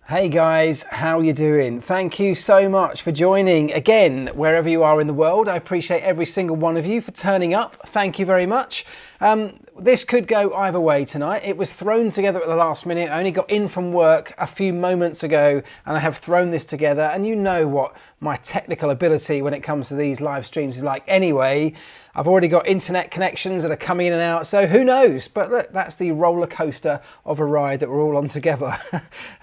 Hey guys, how you doing? Thank you so much for joining again, wherever you are in the world. I appreciate every single one of you for turning up. Thank you very much. This could go either way tonight. It was thrown together at the last minute. I only got in from work a few moments ago and I have thrown this together, and you know what my technical ability when it comes to these live streams is like anyway. I've already got internet connections that are coming in and out, so who knows? But look, that's the roller coaster of a ride that we're all on together.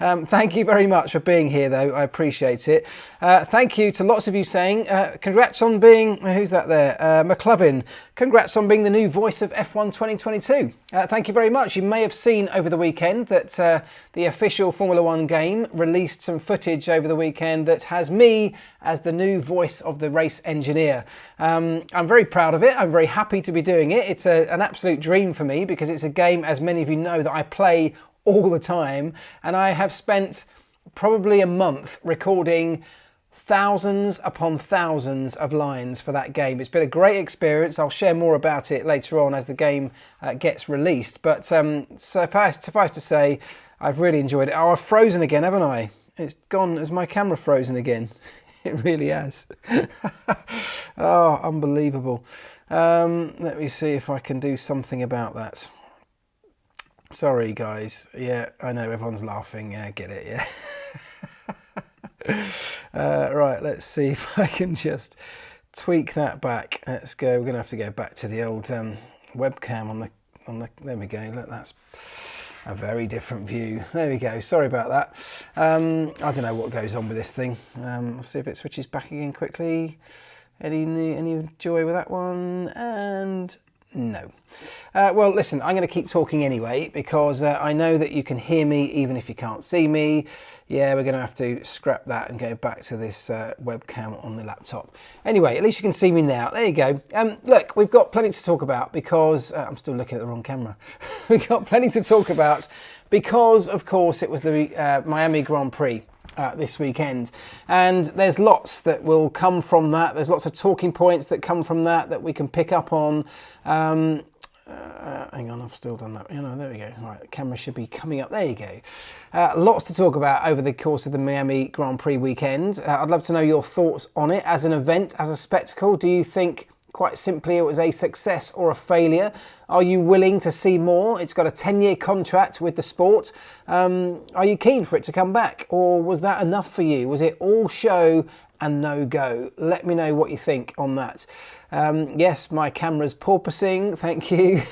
Thank you very much for being here, though. I appreciate it. Thank you to lots of you saying, congrats on being, who's that there? Mclaren. Congrats on being the new voice of F1 2022. Thank you very much. You may have seen over the weekend that the official Formula One game released some footage over the weekend that has me as the new voice of the race engineer. I'm very proud of it. I'm very happy to be doing it. It's an absolute dream for me because it's a game, as many of you know, that I play all the time, and I have spent probably a month recording thousands upon thousands of lines for that game. It's been a great experience. I'll share more about it later on as the game gets released, but suffice to say, I've really enjoyed it. Oh, I've frozen again, haven't I? It's gone. Has my camera frozen again? It really has. Oh, unbelievable. Let me see if I can do something about that. Sorry, guys. Yeah, I know everyone's laughing. Yeah, I get it. Yeah. Right, let's see if I can just tweak that back. Let's go. We're going to have to go back to the old webcam on the. There we go. Look, that's a very different view. There we go. Sorry about that. I don't know what goes on with this thing. I'll see if it switches back again quickly. Any joy with that one? And no. Well, listen, I'm going to keep talking anyway because I know that you can hear me even if you can't see me. Yeah, we're going to have to scrap that and go back to this webcam on the laptop. Anyway, at least you can see me now. There you go. Look, we've got plenty to talk about because I'm still looking at the wrong camera. We've got plenty to talk about because, of course, it was the Miami Grand Prix this weekend, and there's lots that will come from that. There's lots of talking points that come from that we can pick up on. Hang on, I've still done that. You know, there we go. Right, the camera should be coming up. There you go. Lots to talk about over the course of the Miami Grand Prix weekend. I'd love to know your thoughts on it as an event, as a spectacle. Do you think, quite simply, it was a success or a failure? Are you willing to see more? It's got a 10-year contract with the sport. Are you keen for it to come back? Or was that enough for you? Was it all show and no go? Let me know what you think on that. Yes, my camera's porpoising. Thank you.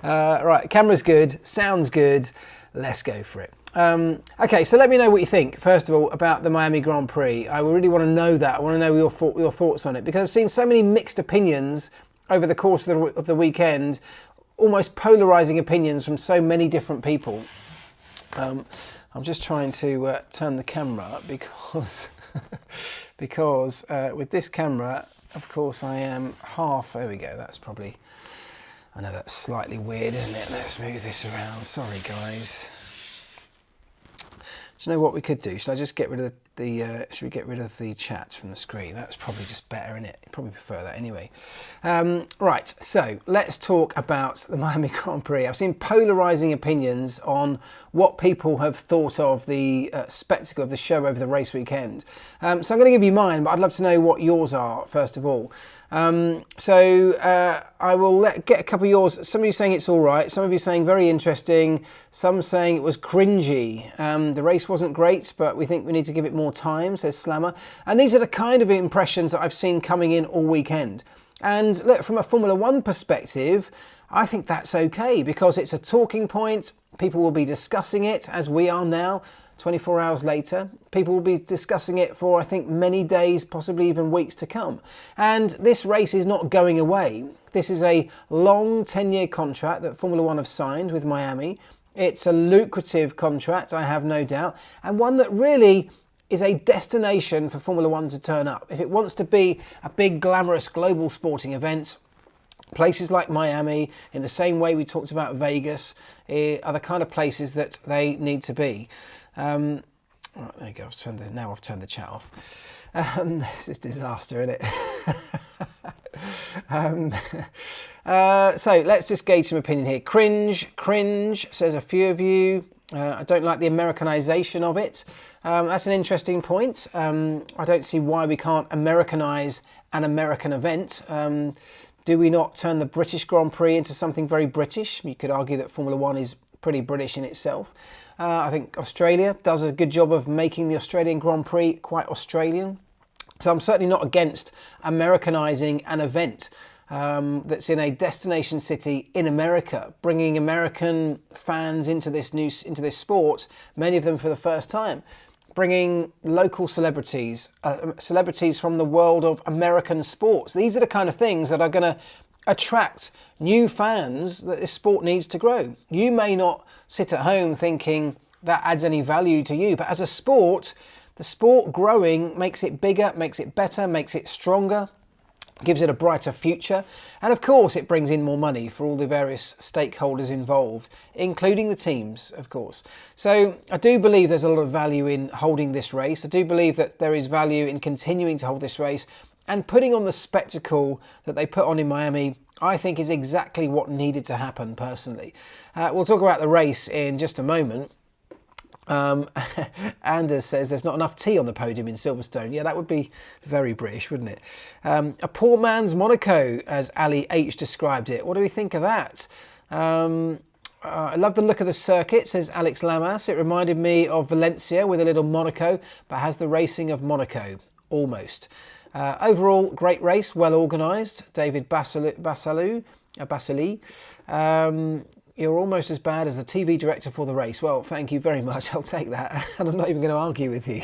Right, camera's good. Sounds good. Let's go for it. Okay, so let me know what you think, first of all, about the Miami Grand Prix. I really want to know that. I want to know your thoughts on it, because I've seen so many mixed opinions over the course of the weekend, almost polarising opinions from so many different people. I'm just trying to turn the camera up because, because with this camera, of course, I am half. There we go, that's probably, I know that's slightly weird, isn't it? Let's move this around. Sorry, guys. Do you know what we could do? Should I just get rid of should we get rid of the chat from the screen? That's probably just better, isn't it? You probably prefer that anyway. Right, so let's talk about the Miami Grand Prix. I've seen polarising opinions on what people have thought of the spectacle of the show over the race weekend. So I'm going to give you mine, but I'd love to know what yours are, first of all. I will get a couple of yours. Some of you saying it's all right. Some of you saying very interesting. Some saying it was cringy. The race wasn't great, but we think we need to give it more time, says Slammer. And these are the kind of impressions that I've seen coming in all weekend. And look, from a Formula One perspective, I think that's okay because it's a talking point. People will be discussing it as we are now. 24 hours later, people will be discussing it for, I think, many days, possibly even weeks to come. And this race is not going away. This is a long 10-year contract that Formula One have signed with Miami. It's a lucrative contract, I have no doubt, and one that really is a destination for Formula One to turn up. If it wants to be a big, glamorous global sporting event, places like Miami, in the same way we talked about Vegas, are the kind of places that they need to be. Right, there you go. Now I've turned the chat off. This is disaster, isn't it? So let's just gauge some opinion here. Cringe, says a few of you. I don't like the Americanization of it. That's an interesting point. I don't see why we can't Americanize an American event. Do we not turn the British Grand Prix into something very British? You could argue that Formula One is pretty British in itself. I think Australia does a good job of making the Australian Grand Prix quite Australian. So I'm certainly not against Americanizing an event that's in a destination city in America, bringing American fans into this sport, many of them for the first time, bringing local celebrities, celebrities from the world of American sports. These are the kind of things that are going to attract new fans that this sport needs to grow. You may not sit at home thinking that adds any value to you, but as a sport, the sport growing makes it bigger, makes it better, makes it stronger, gives it a brighter future, and of course it brings in more money for all the various stakeholders involved, including the teams, of course. So I do believe there's a lot of value in holding this race. I do believe that there is value in continuing to hold this race, and putting on the spectacle that they put on in Miami, I think is exactly what needed to happen personally. We'll talk about the race in just a moment. Anders says there's not enough tea on the podium in Silverstone. Yeah, that would be very British, wouldn't it? A poor man's Monaco, as Ali H described it. What do we think of that? I love the look of the circuit, says Alex Lamas. It reminded me of Valencia with a little Monaco, but has the racing of Monaco, almost. Overall, great race, well organised. David Basali. You're almost as bad as the TV director for the race. Well, thank you very much. I'll take that. And I'm not even going to argue with you.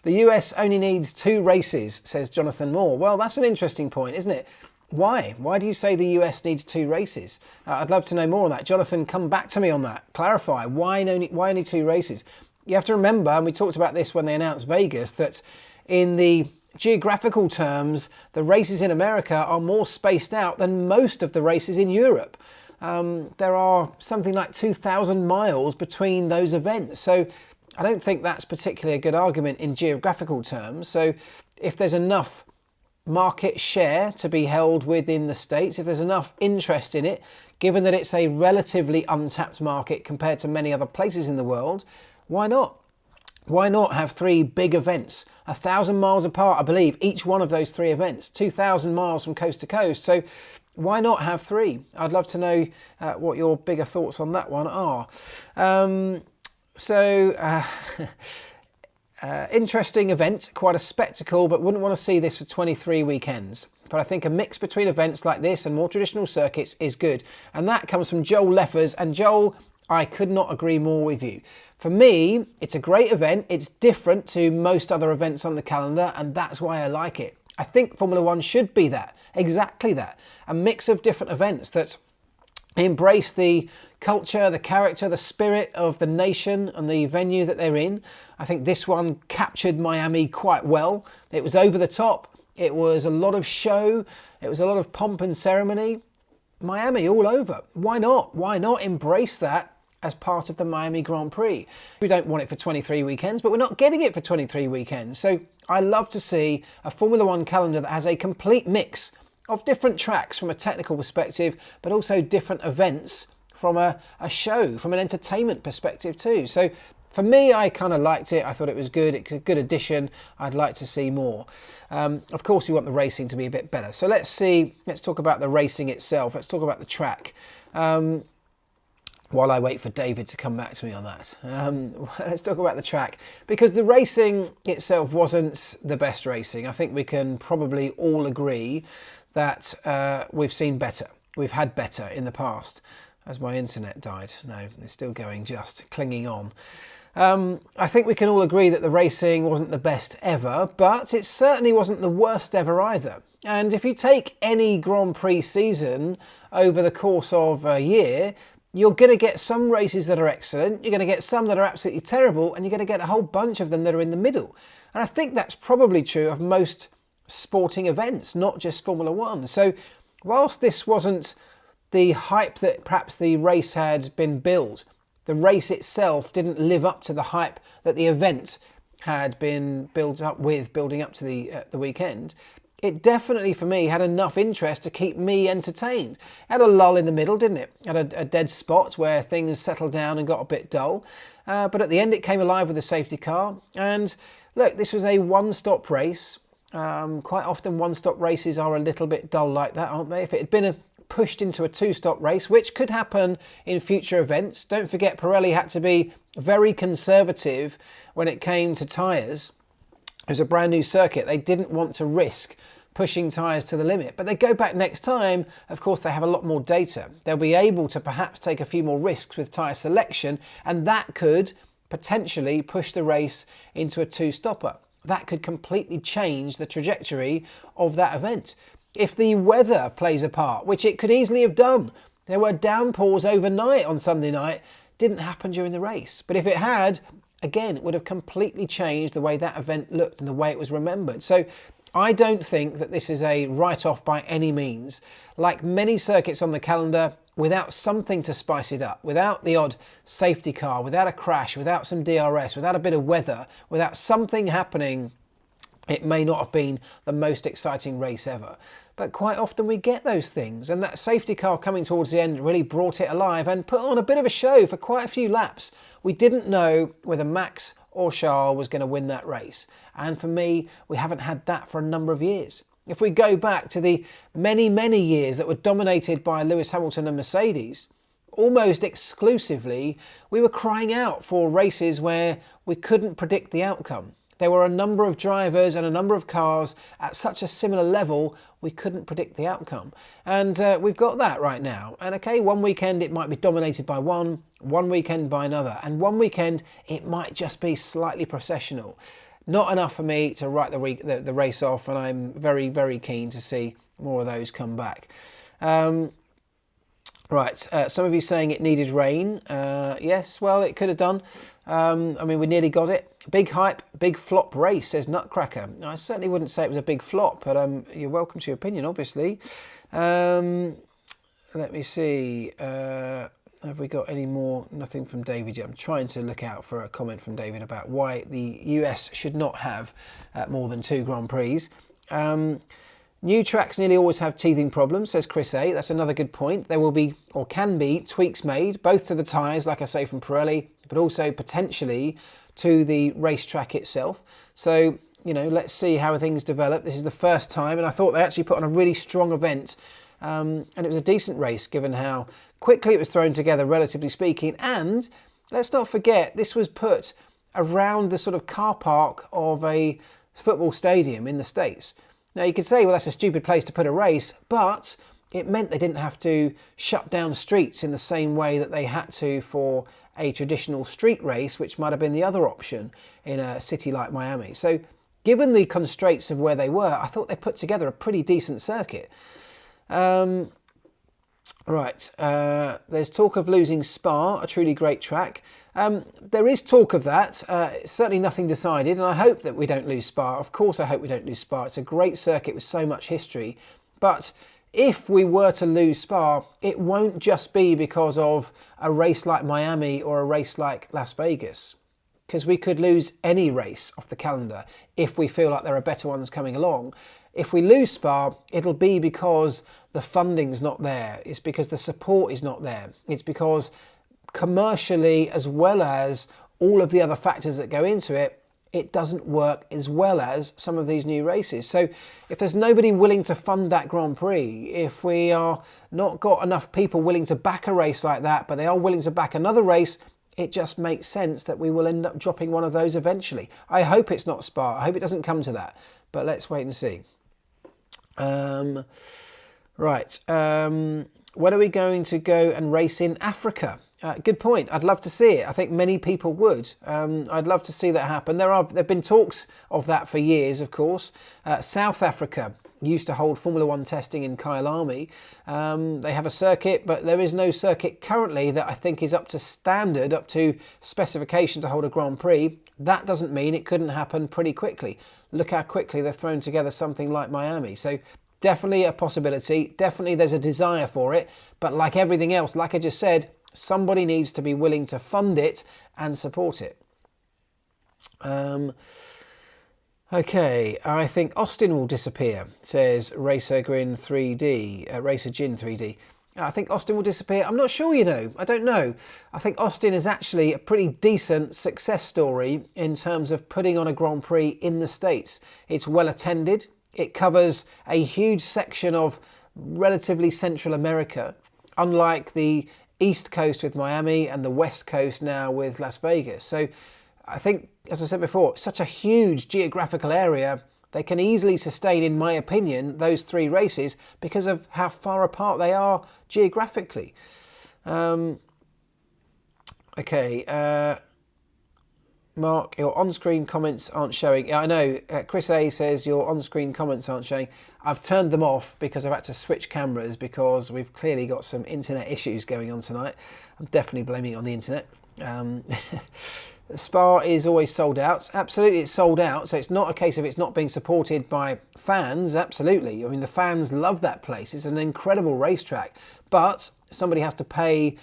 The US only needs 2 races, says Jonathan Moore. Well, that's an interesting point, isn't it? Why? Why do you say the US needs 2 races? I'd love to know more on that. Jonathan, come back to me on that. Clarify. Why only 2 races? You have to remember, and we talked about this when they announced Vegas, that in the geographical terms, the races in America are more spaced out than most of the races in Europe. There are something like 2,000 miles between those events. So I don't think that's particularly a good argument in geographical terms. So if there's enough market share to be held within the States, if there's enough interest in it, given that it's a relatively untapped market compared to many other places in the world, why not? Why not have 3 big events, 1,000 miles apart, I believe, each one of those 3 events, 2,000 miles from coast to coast. So why not have 3? I'd love to know what your bigger thoughts on that one are. Interesting event, quite a spectacle, but wouldn't want to see this for 23 weekends. But I think a mix between events like this and more traditional circuits is good. And that comes from Joel Leffers. And Joel, I could not agree more with you. For me, it's a great event. It's different to most other events on the calendar, and that's why I like it. I think Formula One should be that, exactly that. A mix of different events that embrace the culture, the character, the spirit of the nation and the venue that they're in. I think this one captured Miami quite well. It was over the top. It was a lot of show. It was a lot of pomp and ceremony. Miami all over. Why not? Why not embrace that as part of the Miami Grand Prix? We don't want it for 23 weekends, but we're not getting it for 23 weekends. So I love to see a Formula One calendar that has a complete mix of different tracks from a technical perspective, but also different events from a show, from an entertainment perspective too. So for me, I kind of liked it. I thought it was good. It's a good addition. I'd like to see more. Of course, we want the racing to be a bit better. So let's talk about the racing itself. Let's talk about the track. While I wait for David to come back to me on that. Let's talk about the track, because the racing itself wasn't the best racing. I think we can probably all agree that we've seen better. We've had better in the past. As my internet died. No, it's still going, just clinging on. I think we can all agree that the racing wasn't the best ever, but it certainly wasn't the worst ever either. And if you take any Grand Prix season over the course of a year, you're going to get some races that are excellent, you're going to get some that are absolutely terrible, and you're going to get a whole bunch of them that are in the middle. And I think that's probably true of most sporting events, not just Formula One. So whilst this wasn't the hype that perhaps the race had been built, the race itself didn't live up to the hype that the event had been built up with, building up to the weekend, it definitely, for me, had enough interest to keep me entertained. It had a lull in the middle, didn't it? It had a dead spot where things settled down and got a bit dull. But at the end, it came alive with a safety car. And look, this was a one-stop race. Quite often, one-stop races are a little bit dull like that, aren't they? If it had been pushed into a two-stop race, which could happen in future events. Don't forget, Pirelli had to be very conservative when it came to tyres. It was a brand new circuit. They didn't want to risk pushing tyres to the limit. But they go back next time, of course, they have a lot more data. They'll be able to perhaps take a few more risks with tyre selection, and that could potentially push the race into a two-stopper. That could completely change the trajectory of that event. If the weather plays a part, which it could easily have done, there were downpours overnight on Sunday night, didn't happen during the race. But if it had, again, it would have completely changed the way that event looked and the way it was remembered. So I don't think that this is a write-off by any means. Like many circuits on the calendar, without something to spice it up, without the odd safety car, without a crash, without some DRS, without a bit of weather, without something happening, it may not have been the most exciting race ever. But quite often we get those things, and that safety car coming towards the end really brought it alive and put on a bit of a show for quite a few laps. We didn't know whether Max or Charles was going to win that race. And for me, we haven't had that for a number of years. If we go back to the many, many years that were dominated by Lewis Hamilton and Mercedes, almost exclusively, we were crying out for races where we couldn't predict the outcome. There were a number of drivers and a number of cars at such a similar level, we couldn't predict the outcome. And we've got that right now. And okay, one weekend it might be dominated by one weekend by another. And one weekend it might just be slightly processional. Not enough for me to write the race off, and I'm very, very keen to see more of those come back. Right, some of you saying it needed rain. Yes, well, it could have done. I mean, we nearly got it. Big hype, big flop race, says Nutcracker. I certainly wouldn't say it was a big flop, but you're welcome to your opinion, obviously. Let me see. Have we got any more? Nothing from David yet. I'm trying to look out for a comment from David about why the US should not have more than 2 Grand Prix. New tracks nearly always have teething problems, says Chris A. That's another good point. There will be, or can be, tweaks made, both to the tyres, like I say, from Pirelli, but also potentially to the racetrack itself. So, you know, let's see how things develop. This is the first time, and I thought they actually put on a really strong event. And it was a decent race, given how quickly it was thrown together, relatively speaking. And let's not forget, this was put around the sort of car park of a football stadium in the States. Now, you could say, well, that's a stupid place to put a race, but it meant they didn't have to shut down streets in the same way that they had to for a traditional street race, which might have been the other option in a city like Miami. So given the constraints of where they were, I thought they put together a pretty decent circuit. Right, there's talk of losing Spa, a truly great track. There is talk of that, certainly nothing decided, and I hope that we don't lose Spa. Of course I hope we don't lose Spa. It's a great circuit with so much history. But if we were to lose Spa, it won't just be because of a race like Miami or a race like Las Vegas. Because we could lose any race off the calendar if we feel like there are better ones coming along. If we lose Spa, it'll be because the funding's not there. It's because the support is not there. It's because commercially, as well as all of the other factors that go into it, it doesn't work as well as some of these new races. So if there's nobody willing to fund that Grand Prix, if we are not got enough people willing to back a race like that, but they are willing to back another race, it just makes sense that we will end up dropping one of those eventually. I hope it's not Spa. I hope it doesn't come to that, but let's wait and see. Right, when are we going to go and race in Africa? Good point. I'd love to see it. I think many people would. I'd love to see that happen. There have been talks of that for years, of course. South Africa used to hold Formula One testing in Kyalami. They have a circuit, but there is no circuit currently that I think is up to standard, up to specification to hold a Grand Prix. That doesn't mean it couldn't happen pretty quickly. Look how quickly they've thrown together something like Miami. So definitely a possibility. Definitely there's a desire for it. But like everything else, like I just said, somebody needs to be willing to fund it and support it. Okay, I think Austin will disappear, says Racer Grin 3D, Racer Gin 3D. I think Austin will disappear. I'm not sure, you know. I don't know. I think Austin is actually a pretty decent success story in terms of putting on a Grand Prix in the States. It's well attended. It covers a huge section of relatively Central America, unlike the East Coast with Miami and the West Coast now with Las Vegas. So I think, as I said before, such a huge geographical area, they can easily sustain, in my opinion, those 3 races because of how far apart they are geographically. Mark, your on-screen comments aren't showing. I know, Chris A says your on-screen comments aren't showing. I've turned them off because I've had to switch cameras because we've clearly got some internet issues going on tonight. I'm definitely blaming it on the internet. Spa is always sold out. Absolutely, it's sold out. So it's not a case of it's not being supported by fans. Absolutely. I mean, the fans love that place. It's an incredible racetrack. But somebody has to pay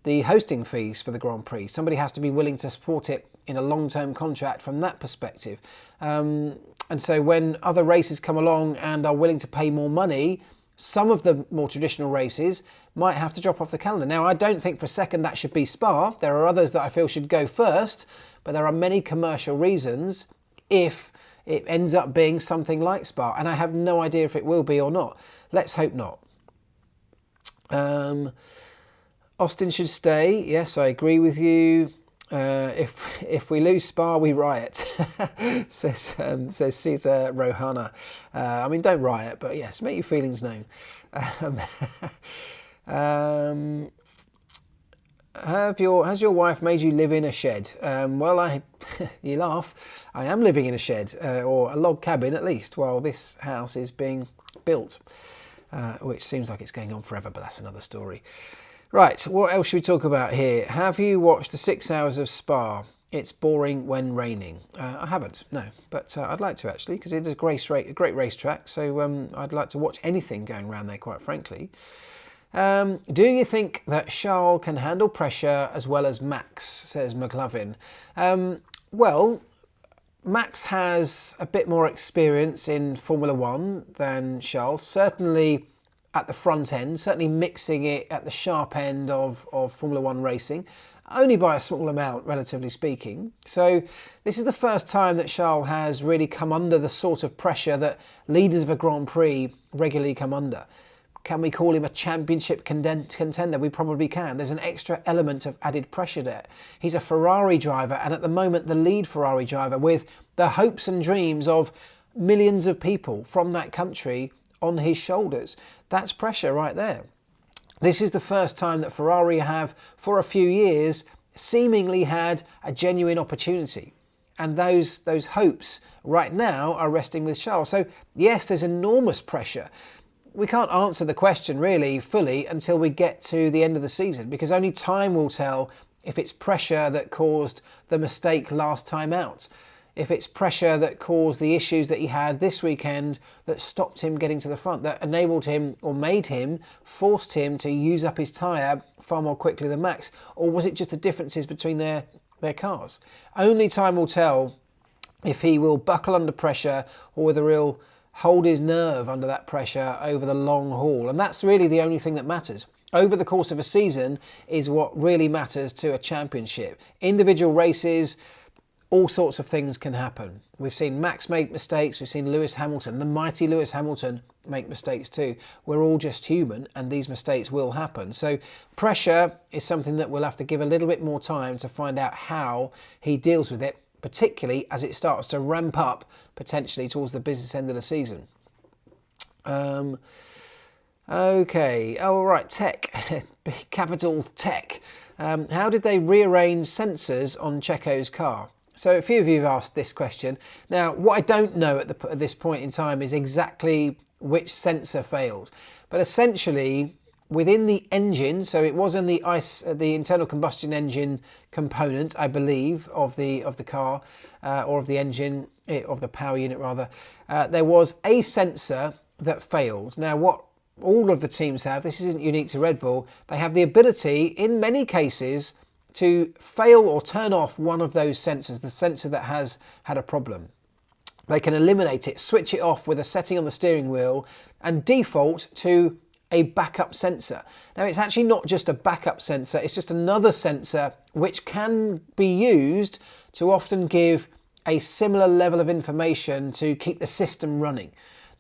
the hosting fees for the Grand Prix. Somebody has to be willing to support it in a long-term contract from that perspective. And so when other races come along and are willing to pay more money, some of the more traditional races might have to drop off the calendar. Now, I don't think for a second that should be Spa. There are others that I feel should go first, but there are many commercial reasons if it ends up being something like Spa, and I have no idea if it will be or not. Let's hope not. Austin should stay. Yes, I agree with you. If we lose Spa, we riot, says Caesar Rohana. I mean, don't riot, but yes, make your feelings known. Has your wife made you live in a shed? Well, you laugh. I am living in a shed, or a log cabin at least, while this house is being built, which seems like it's going on forever, but that's another story. Right, what else should we talk about here? Have you watched the 6 hours of Spa? It's boring when raining. I haven't, no, but I'd like to actually, because it is a great racetrack, so I'd like to watch anything going around there, quite frankly. Do you think that Charles can handle pressure as well as Max, says Mclaren? Well, Max has a bit more experience in Formula One than Charles, certainly at the front end, certainly mixing it at the sharp end of Formula One racing, only by a small amount, relatively speaking. So this is the first time that Charles has really come under the sort of pressure that leaders of a Grand Prix regularly come under. Can we call him a championship contender? We probably can. There's an extra element of added pressure there. He's a Ferrari driver, and at the moment the lead Ferrari driver, with the hopes and dreams of millions of people from that country on his shoulders. That's pressure right there. This is the first time that Ferrari have, for a few years, seemingly had a genuine opportunity. And those hopes right now are resting with Charles. So yes, there's enormous pressure. We can't answer the question really fully until we get to the end of the season, because only time will tell if it's pressure that caused the mistake last time out. If it's pressure that caused the issues that he had this weekend that stopped him getting to the front, that enabled him or forced him to use up his tyre far more quickly than Max, or was it just the differences between their cars? Only time will tell if he will buckle under pressure or whether he'll hold his nerve under that pressure over the long haul. And that's really the only thing that matters. Over the course of a season is what really matters to a championship. Individual races, all sorts of things can happen. We've seen Max make mistakes. We've seen Lewis Hamilton, the mighty Lewis Hamilton, make mistakes too. We're all just human, and these mistakes will happen. So pressure is something that we'll have to give a little bit more time to find out how he deals with it, particularly as it starts to ramp up potentially towards the business end of the season. Okay, all right, tech, capital tech. How did they rearrange sensors on Checo's car? So a few of you have asked this question. Now, what I don't know at this point in time is exactly which sensor failed. But essentially, within the engine, so it was in the internal combustion engine component, I believe, of the car, or of the engine, of the power unit rather, there was a sensor that failed. Now, what all of the teams have, this isn't unique to Red Bull, they have the ability, in many cases, to fail or turn off one of those sensors, the sensor that has had a problem. they can eliminate it, switch it off with a setting on the steering wheel and default to a backup sensor. Now it's actually not just a backup sensor, it's just another sensor which can be used to often give a similar level of information to keep the system running.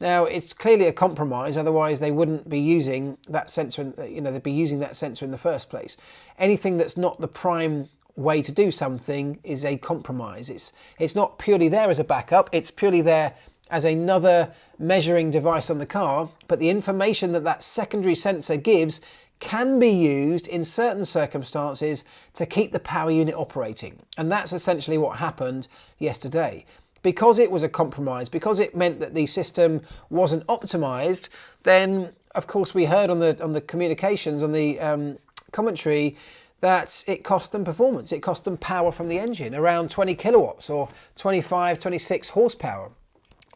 Now it's clearly a compromise, otherwise they wouldn't be using that sensor, they'd be using that sensor in the first place. Anything that's not the prime way to do something is a compromise. It's not purely there as a backup, it's purely there as another measuring device on the car, but the information that that secondary sensor gives can be used in certain circumstances to keep the power unit operating. And that's essentially what happened yesterday. Because it was a compromise, because it meant that the system wasn't optimized, then of course we heard on the communications, on the commentary, that it cost them performance. It cost them power from the engine, around 20 kilowatts or 25, 26 horsepower.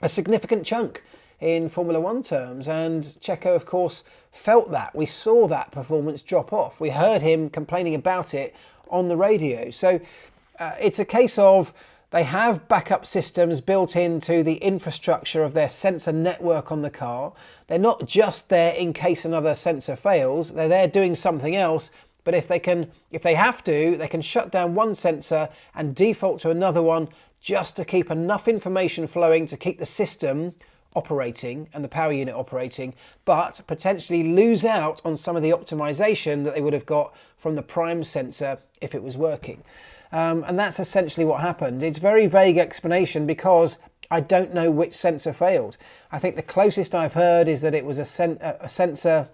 A significant chunk in Formula One terms, and Checo of course felt that. We saw that performance drop off. We heard him complaining about it on the radio. So it's a case of they have backup systems built into the infrastructure of their sensor network on the car. They're not just there in case another sensor fails, they're there doing something else. But if they have to, they can shut down one sensor and default to another one just to keep enough information flowing to keep the system operating and the power unit operating, but potentially lose out on some of the optimization that they would have got from the prime sensor if it was working. And that's essentially what happened. It's a very vague explanation because I don't know which sensor failed. I think the closest I've heard is that it was a sensor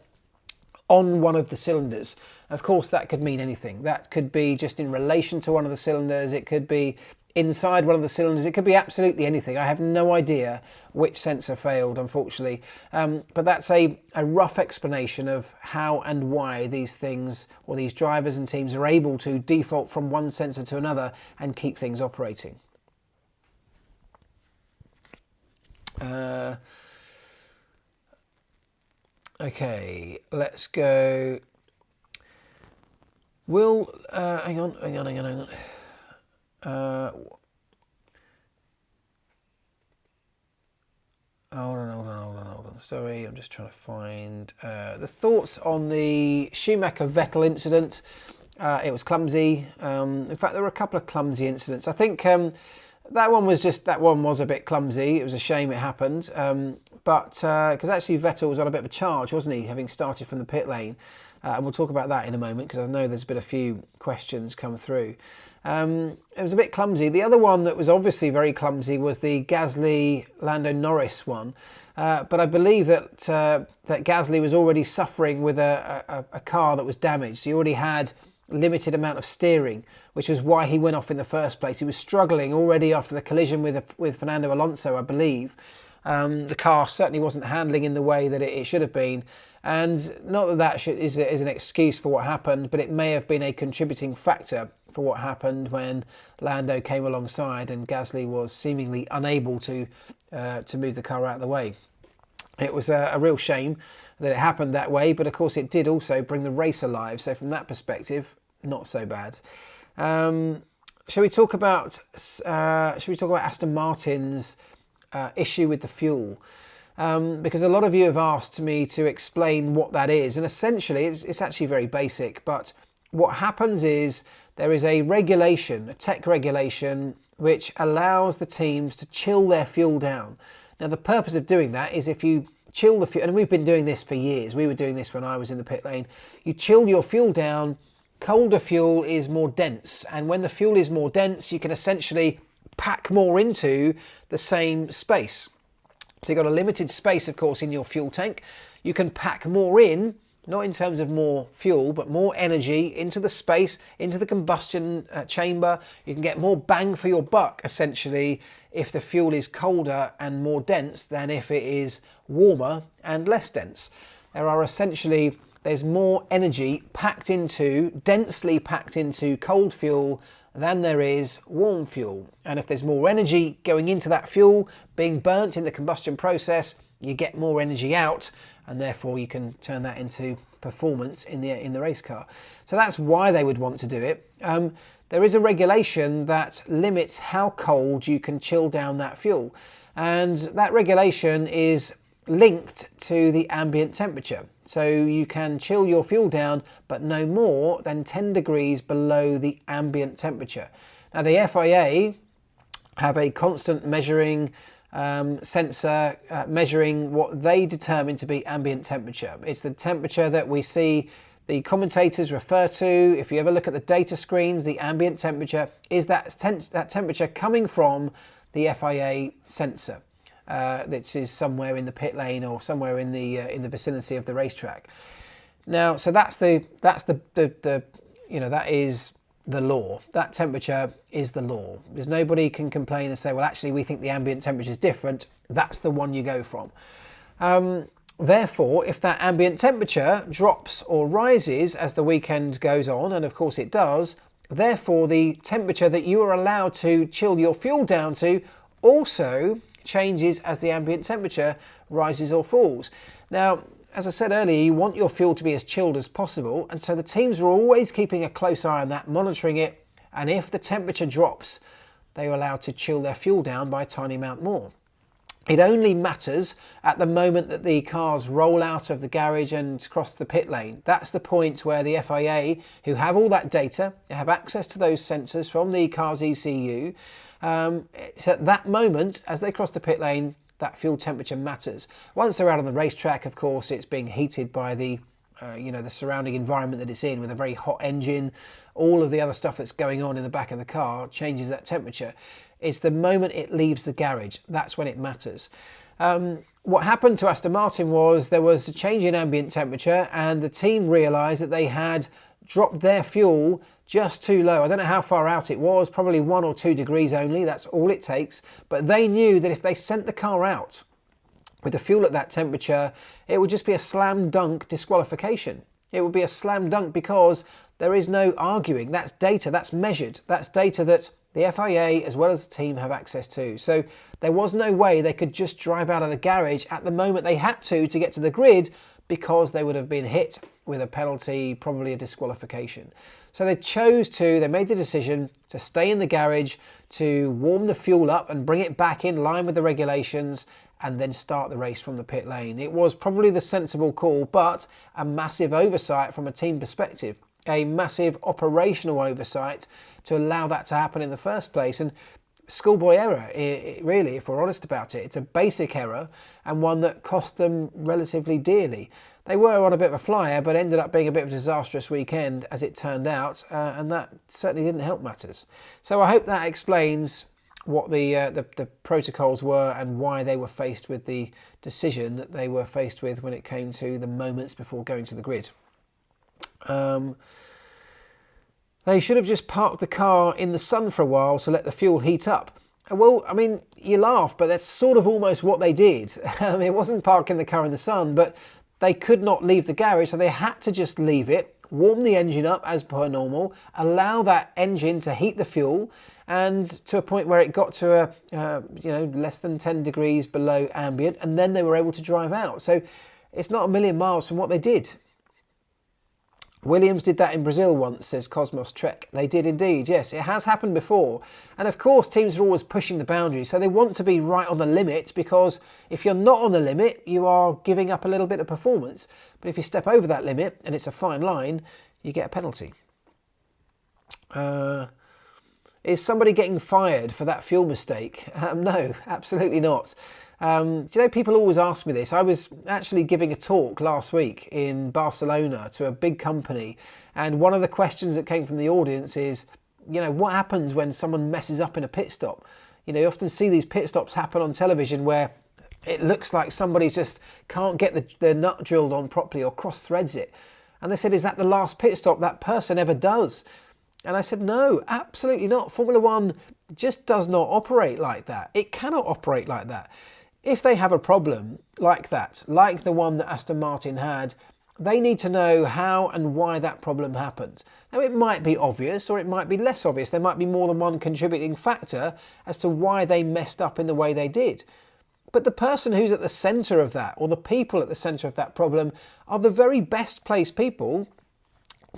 on one of the cylinders. Of course, that could mean anything. That could be just in relation to one of the cylinders. It could be inside one of the cylinders. It could be absolutely anything. I have no idea which sensor failed, unfortunately. But that's a rough explanation of how and why these things, or these drivers and teams, are able to default from one sensor to another and keep things operating. Okay, let's go. Hang on. Hold on. Sorry, I'm just trying to find the thoughts on the Schumacher-Vettel incident. It was clumsy. In fact, there were a couple of clumsy incidents. I think that one was a bit clumsy. It was a shame it happened. But because actually Vettel was on a bit of a charge, wasn't he, having started from the pit lane? And we'll talk about that in a moment because I know there's been a few questions come through. It was a bit clumsy. The other one that was obviously very clumsy was the Gasly-Lando Norris one. But I believe that Gasly was already suffering with a car that was damaged. He already had limited amount of steering, which was why he went off in the first place. He was struggling already after the collision with Fernando Alonso, I believe. The car certainly wasn't handling in the way that it should have been. And not that is an excuse for what happened, but it may have been a contributing factor for what happened when Lando came alongside and Gasly was seemingly unable to move the car out of the way. It was a real shame that it happened that way, but of course it did also bring the race alive. So from that perspective, not so bad. Shall we talk about Aston Martin's issue with the fuel? Because a lot of you have asked me to explain what that is, and essentially it's actually very basic, but what happens is there is a regulation, a tech regulation, which allows the teams to chill their fuel down. Now the purpose of doing that is if you chill the fuel, and we've been doing this for years, we were doing this when I was in the pit lane, you chill your fuel down, colder fuel is more dense, and when the fuel is more dense you can essentially pack more into the same space. So you've got a limited space, of course, in your fuel tank. You can pack more in, not in terms of more fuel, but more energy into the space, into the combustion chamber. You can get more bang for your buck, essentially, if the fuel is colder and more dense than if it is warmer and less dense. There's more energy densely packed into cold fuel than there is warm fuel. And if there's more energy going into that fuel being burnt in the combustion process, you get more energy out, and therefore you can turn that into performance in the race car. So that's why they would want to do it. There is a regulation that limits how cold you can chill down that fuel. and that regulation is linked to the ambient temperature. So you can chill your fuel down, but no more than 10 degrees below the ambient temperature. Now the FIA have a constant measuring sensor measuring what they determine to be ambient temperature. It's the temperature that we see the commentators refer to. If you ever look at the data screens, the ambient temperature is that temperature coming from the FIA sensor. That is somewhere in the pit lane or somewhere in the vicinity of the racetrack. Now, so that is the law. That temperature is the law. There's nobody can complain and say, well, actually, we think the ambient temperature is different. That's the one you go from. Therefore, if that ambient temperature drops or rises as the weekend goes on, and of course it does, therefore the temperature that you are allowed to chill your fuel down to also changes as the ambient temperature rises or falls. Now, as I said earlier, you want your fuel to be as chilled as possible, and so the teams are always keeping a close eye on that, monitoring it, and if the temperature drops, they are allowed to chill their fuel down by a tiny amount more. It only matters at the moment that the cars roll out of the garage and cross the pit lane. That's the point where the FIA, who have all that data, have access to those sensors from the car's ECU. It's at that moment, as they cross the pit lane, that fuel temperature matters. Once they're out on the racetrack, of course, it's being heated by the the surrounding environment that it's in, with a very hot engine. All of the other stuff that's going on in the back of the car changes that temperature. It's the moment it leaves the garage, that's when it matters. What happened to Aston Martin was there was a change in ambient temperature, and the team realised that they had dropped their fuel just too low. I don't know how far out it was, probably 1 or 2 degrees only, that's all it takes. But they knew that if they sent the car out with the fuel at that temperature, it would just be a slam dunk disqualification. It would be a slam dunk because there is no arguing. That's data, that's measured. That's data that the FIA as well as the team have access to. So there was no way they could just drive out of the garage at the moment they had to get to the grid, because they would have been hit with a penalty, probably a disqualification. So they made the decision to stay in the garage, to warm the fuel up and bring it back in line with the regulations, and then start the race from the pit lane. It was probably the sensible call, but a massive oversight from a team perspective, a massive operational oversight to allow that to happen in the first place. And schoolboy error, really, if we're honest about it. It's a basic error, and one that cost them relatively dearly. They were on a bit of a flyer, but ended up being a bit of a disastrous weekend, as it turned out, and that certainly didn't help matters. So I hope that explains what the protocols were and why they were faced with the decision that they were faced with when it came to the moments before going to the grid. They should have just parked the car in the sun for a while to let the fuel heat up. Well, I mean, you laugh, but that's sort of almost what they did. It wasn't parking the car in the sun, but they could not leave the garage, so they had to just leave it, warm the engine up as per normal, allow that engine to heat the fuel, and to a point where it got to less than 10 degrees below ambient, and then they were able to drive out. So it's not a million miles from what they did. Williams did that in Brazil once, says Cosmos Trek. They did indeed, yes, it has happened before. And of course, teams are always pushing the boundaries, so they want to be right on the limit, because if you're not on the limit, you are giving up a little bit of performance. But if you step over that limit, and it's a fine line, you get a penalty. Is somebody getting fired for that fuel mistake? No, absolutely not. Do you know, people always ask me this. I was actually giving a talk last week in Barcelona to a big company, and one of the questions that came from the audience is, what happens when someone messes up in a pit stop? You often see these pit stops happen on television where it looks like somebody's just can't get the nut drilled on properly or cross threads it. And they said, is that the last pit stop that person ever does? And I said, no, absolutely not. Formula One just does not operate like that. It cannot operate like that. If they have a problem like that, like the one that Aston Martin had, they need to know how and why that problem happened. Now, it might be obvious or it might be less obvious. There might be more than one contributing factor as to why they messed up in the way they did. But the person who's at the centre of that, or the people at the centre of that problem, are the very best placed people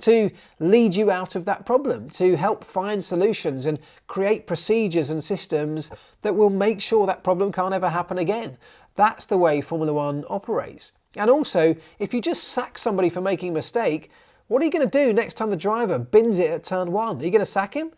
to lead you out of that problem, to help find solutions and create procedures and systems that will make sure that problem can't ever happen again. That's the way Formula One operates. And also, if you just sack somebody for making a mistake, what are you going to do next time the driver bins it at turn 1? Are you going to sack him?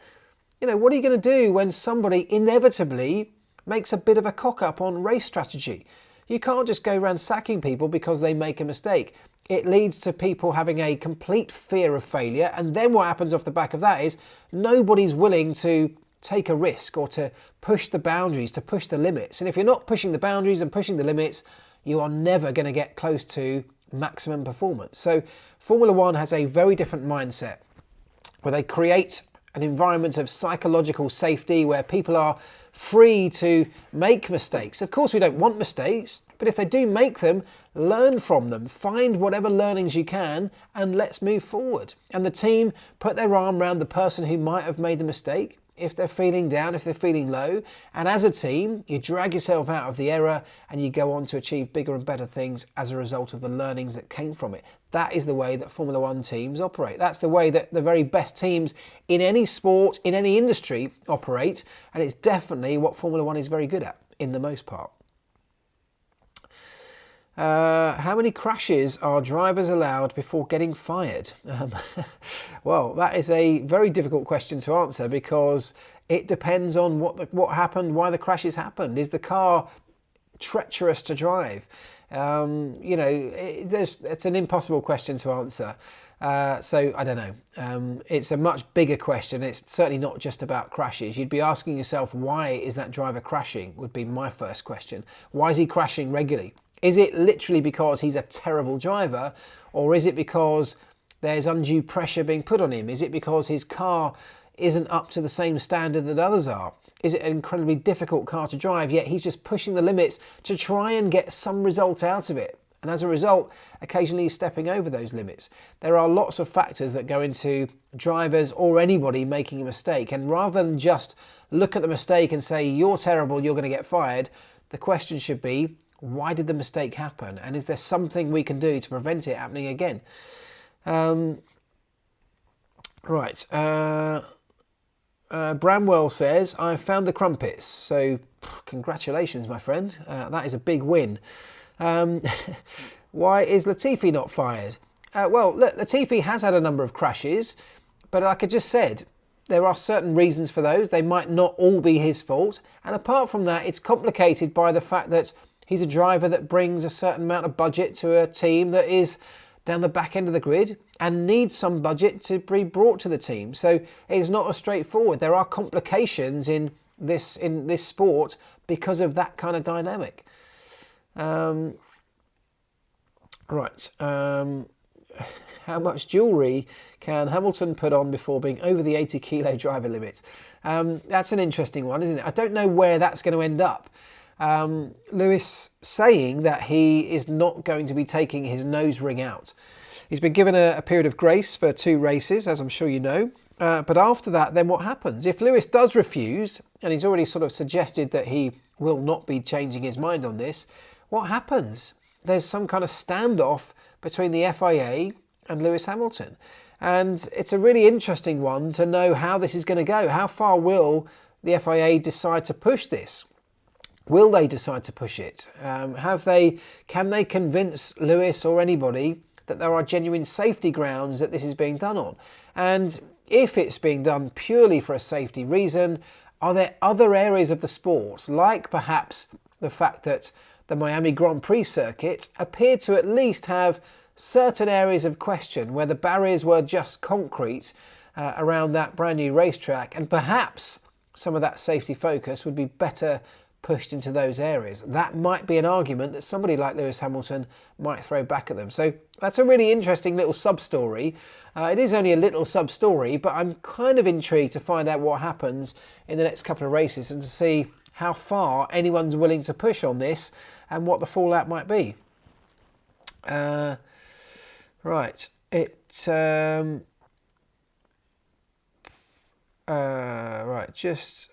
You know, what are you going to do when somebody inevitably makes a bit of a cock-up on race strategy? You can't just go around sacking people because they make a mistake. It leads to people having a complete fear of failure, and then what happens off the back of that is nobody's willing to take a risk or to push the boundaries, to push the limits. And if you're not pushing the boundaries and pushing the limits, you are never going to get close to maximum performance. So Formula One has a very different mindset where they create an environment of psychological safety where people are free to make mistakes. Of course, we don't want mistakes, but if they do make them, learn from them, find whatever learnings you can, and let's move forward. And the team put their arm around the person who might have made the mistake, if they're feeling down, if they're feeling low. And as a team, you drag yourself out of the error and you go on to achieve bigger and better things as a result of the learnings that came from it. That is the way that Formula One teams operate. That's the way that the very best teams in any sport, in any industry operate. And it's definitely what Formula One is very good at, in the most part. How many crashes are drivers allowed before getting fired? Well, that is a very difficult question to answer because it depends on what happened, why the crashes happened. Is the car treacherous to drive? You know, it's an impossible question to answer. So I don't know. It's a much bigger question. It's certainly not just about crashes. You'd be asking yourself, why is that driver crashing? Would be my first question. Why is he crashing regularly? Is it literally because he's a terrible driver, or is it because there's undue pressure being put on him? Is it because his car isn't up to the same standard that others are? Is it an incredibly difficult car to drive, yet he's just pushing the limits to try and get some result out of it? And as a result, occasionally he's stepping over those limits. There are lots of factors that go into drivers or anybody making a mistake. And rather than just look at the mistake and say, you're terrible, you're going to get fired, the question should be, why did the mistake happen? And is there something we can do to prevent it happening again? Right. Bramwell says, I found the crumpets. So congratulations, my friend. That is a big win. Why is Latifi not fired? Well, look, Latifi has had a number of crashes, but like I just said, there are certain reasons for those. They might not all be his fault. And apart from that, it's complicated by the fact that he's a driver that brings a certain amount of budget to a team that is down the back end of the grid and needs some budget to be brought to the team. So it's not as straightforward. There are complications in this sport because of that kind of dynamic. Right. How much jewellery can Hamilton put on before being over the 80 kilo driver limit? That's an interesting one, isn't it? I don't know where that's going to end up. Lewis saying that he is not going to be taking his nose ring out. He's been given a period of grace for 2 races, as I'm sure you know. But after that, then what happens? If Lewis does refuse, and he's already sort of suggested that he will not be changing his mind on this, what happens? There's some kind of standoff between the FIA and Lewis Hamilton. And it's a really interesting one to know how this is going to go. How far will the FIA decide to push this? Will they decide to push it? Can they convince Lewis or anybody that there are genuine safety grounds that this is being done on? And if it's being done purely for a safety reason, are there other areas of the sport, like perhaps the fact that the Miami Grand Prix circuit appeared to at least have certain areas of question where the barriers were just concrete around that brand new racetrack, and perhaps some of that safety focus would be better pushed into those areas. That might be an argument that somebody like Lewis Hamilton might throw back at them. So that's a really interesting little sub-story. It is only a little sub-story, but I'm kind of intrigued to find out what happens in the next couple of races and to see how far anyone's willing to push on this and what the fallout might be. Right. Right, just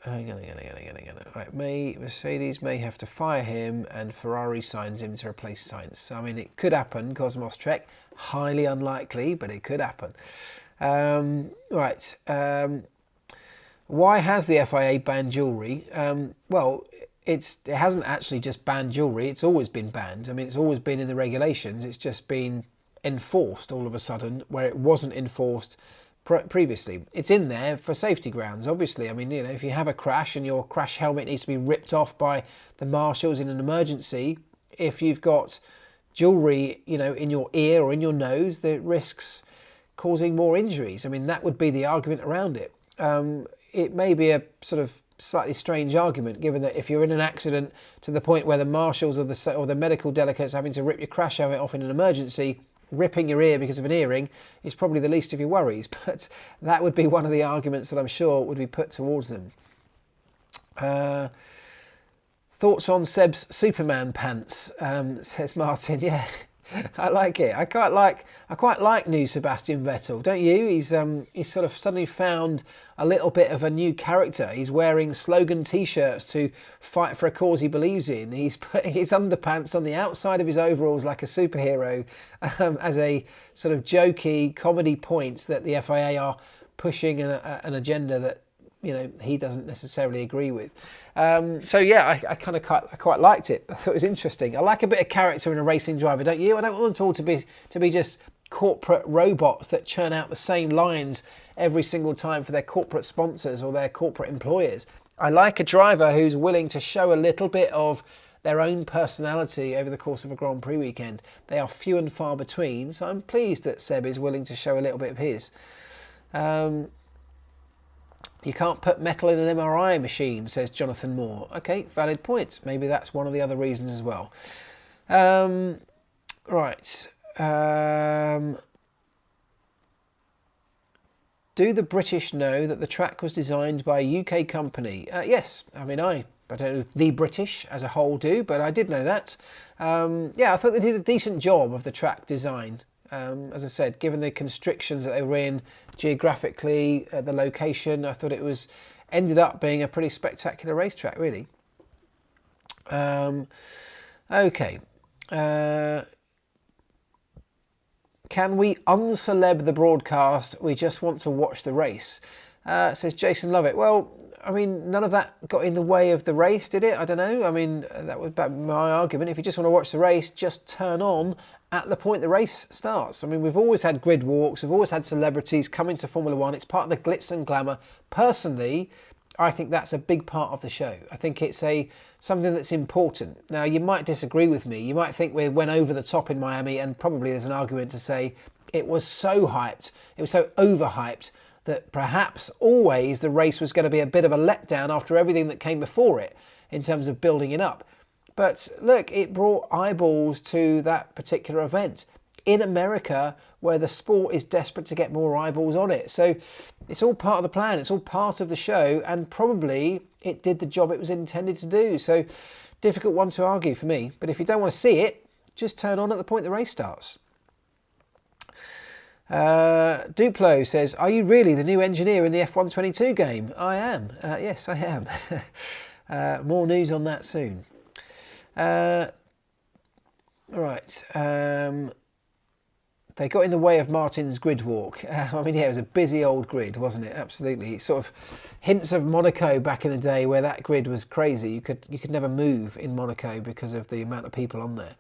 Right, Mercedes may have to fire him and Ferrari signs him to replace Sainz. I mean, it could happen, Cosmos Trek. Highly unlikely, but it could happen. Why has the FIA banned jewellery? Well, it hasn't actually just banned jewellery. It's always been banned. I mean, it's always been in the regulations. It's just been enforced all of a sudden, where it wasn't enforced previously. It's in there for safety grounds, obviously. I mean, if you have a crash and your crash helmet needs to be ripped off by the marshals in an emergency, if you've got jewellery, in your ear or in your nose, that risks causing more injuries. I mean, that would be the argument around it. It may be a sort of slightly strange argument, given that if you're in an accident to the point where the marshals or the medical delegates having to rip your crash helmet off in an emergency, ripping your ear because of an earring is probably the least of your worries. But that would be one of the arguments that I'm sure would be put towards them. Thoughts on Seb's Superman pants, says Martin. Yeah, I like it. I quite like new Sebastian Vettel, don't you? He's sort of suddenly found a little bit of a new character. He's wearing slogan T-shirts to fight for a cause he believes in. He's putting his underpants on the outside of his overalls like a superhero, as a sort of jokey comedy point that the FIA are pushing an agenda that he doesn't necessarily agree with. So yeah, I quite liked it. I thought it was interesting. I like a bit of character in a racing driver, don't you? I don't want them all to be just corporate robots that churn out the same lines every single time for their corporate sponsors or their corporate employers. I like a driver who's willing to show a little bit of their own personality over the course of a Grand Prix weekend. They are few and far between, so I'm pleased that Seb is willing to show a little bit of his. You can't put metal in an MRI machine, says Jonathan Moore. Okay, valid point. Maybe that's one of the other reasons as well. Right. Do the British know that the track was designed by a UK company? Yes. I mean, I don't know if the British as a whole do, but I did know that. Yeah, I thought they did a decent job of the track design. As I said, given the constrictions that they were in geographically, the location, I thought it ended up being a pretty spectacular racetrack, really. Okay. Can we unceleb the broadcast? We just want to watch the race, says Jason Lovett. Well, I mean, none of that got in the way of the race, did it? I don't know. I mean, that was my argument. If you just want to watch the race, just turn on at the point the race starts. I mean, we've always had grid walks. We've always had celebrities come into Formula One. It's part of the glitz and glamour. Personally, I think that's a big part of the show. I think it's something that's important. Now, you might disagree with me. You might think we went over the top in Miami, and probably there's an argument to say it was so hyped, it was so overhyped, that perhaps always the race was going to be a bit of a letdown after everything that came before it in terms of building it up. But look, it brought eyeballs to that particular event in America, where the sport is desperate to get more eyeballs on it. So it's all part of the plan. It's all part of the show, and probably it did the job it was intended to do. So difficult one to argue for me. But if you don't want to see it, just turn on at the point the race starts. Duplo says, are you really the new engineer in the F122 game? I am. Yes, I am. More news on that soon. Right. They got in the way of Martin's grid walk. I mean, yeah, it was a busy old grid, wasn't it? Absolutely. Sort of hints of Monaco back in the day, where that grid was crazy. You could never move in Monaco because of the amount of people on there.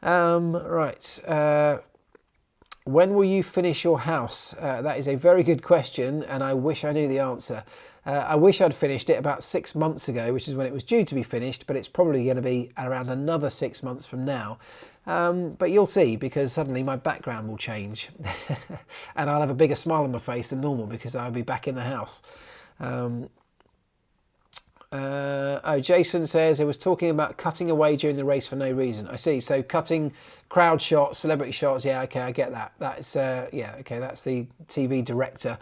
Right. When will you finish your house? That is a very good question, and I wish I knew the answer. I wish I'd finished it about 6 months ago, which is when it was due to be finished, but it's probably going to be around another 6 months from now. But you'll see, because suddenly my background will change and I'll have a bigger smile on my face than normal because I'll be back in the house. Jason says, it was talking about cutting away during the race for no reason. I see. So cutting crowd shots, celebrity shots. Yeah, okay, I get that. That's yeah, okay, that's the TV director.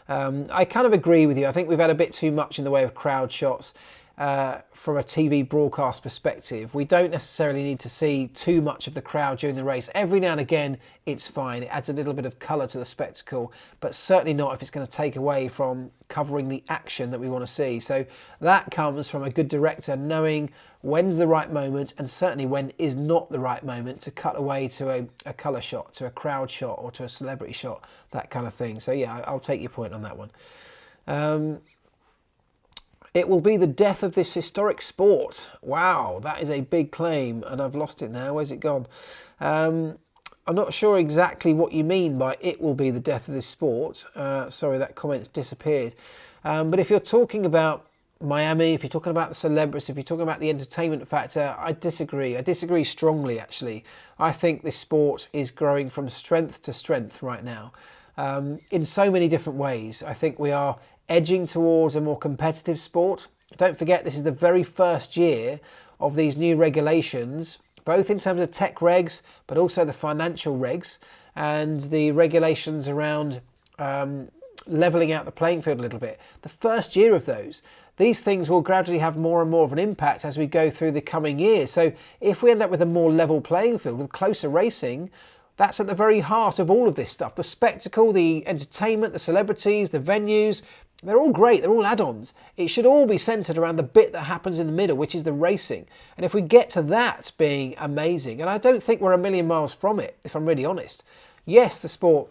I kind of agree with you. I think we've had a bit too much in the way of crowd shots. from a TV broadcast perspective. We don't necessarily need to see too much of the crowd during the race. Every now and again, it's fine. It adds a little bit of colour to the spectacle, but certainly not if it's going to take away from covering the action that we want to see. So that comes from a good director knowing when's the right moment and certainly when is not the right moment to cut away to a colour shot, to a crowd shot or to a celebrity shot, that kind of thing. So yeah, I'll take your point on that one. It will be the death of this historic sport. Wow, that is a big claim, and I've lost it now. Where's it gone? I'm not sure exactly what you mean by it will be the death of this sport. Sorry, that comment's disappeared. But if you're talking about Miami, if you're talking about the celebrities, if you're talking about the entertainment factor, I disagree. I disagree strongly, actually. I think this sport is growing from strength to strength right now. In so many different ways. I think we are edging towards a more competitive sport. Don't forget, this is the very first year of these new regulations, both in terms of tech regs, but also the financial regs and the regulations around levelling out the playing field a little bit. The first year of those. These things will gradually have more and more of an impact as we go through the coming years. So if we end up with a more level playing field, with closer racing, that's at the very heart of all of this stuff. The spectacle, the entertainment, the celebrities, the venues, they're all great, they're all add-ons. It should all be centred around the bit that happens in the middle, which is the racing. And if we get to that being amazing, and I don't think we're a million miles from it, if I'm really honest. Yes, the sport